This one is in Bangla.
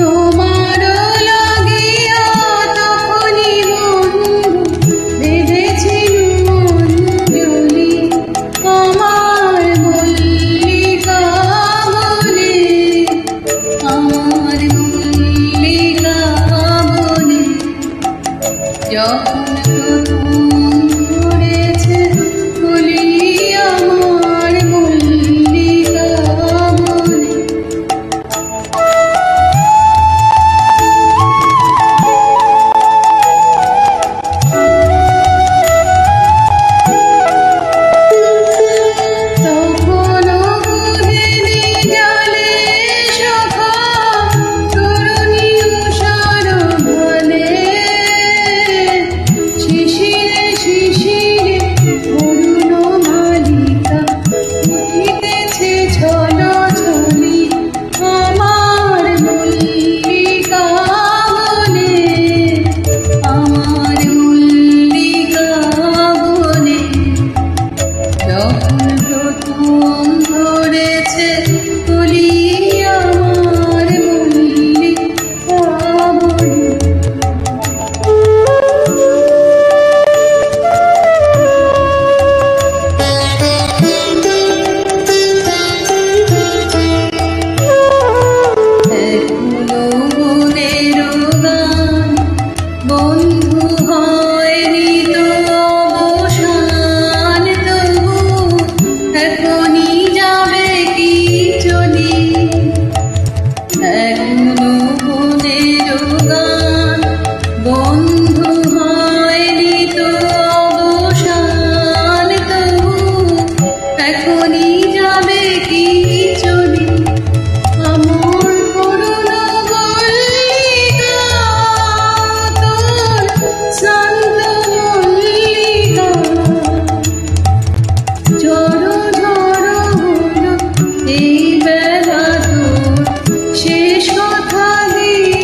তোমার লাগিয়া তখনই বন্ধু বেঁধেছি অঞ্জলি আমার মল্লিকা বনে, আমার মল্লিকা বনে। যখন প্রথম ধরেছে কলি আমার মল্লিকা বনে। তখনও বুঝিনি জলে সখা তরুণী উষার বলে, শিশিরে শিশিরে অরুণ মালিকা উঠিতেছে ছলছলি আমার মল্লিকা বনে, আমার মল্লিকা বনে। যখন প্রথম ধরেছে কলি আমার মল্লিকা বনে। এখনো মনের গান বন্ধু হয়নি তো অবসান, তবু এখনই যাবে কি চলি। এখনো মনের গান বন্ধু হয়নি তো অবসান, তবু এখনই যাবে কি চলি। আমার করুণ মল্লিকা তোর শান্ত মল্লিকা, ঝড়ো ঝড়ো হলো এই বেলা তোর শেষ কথা দিয়ে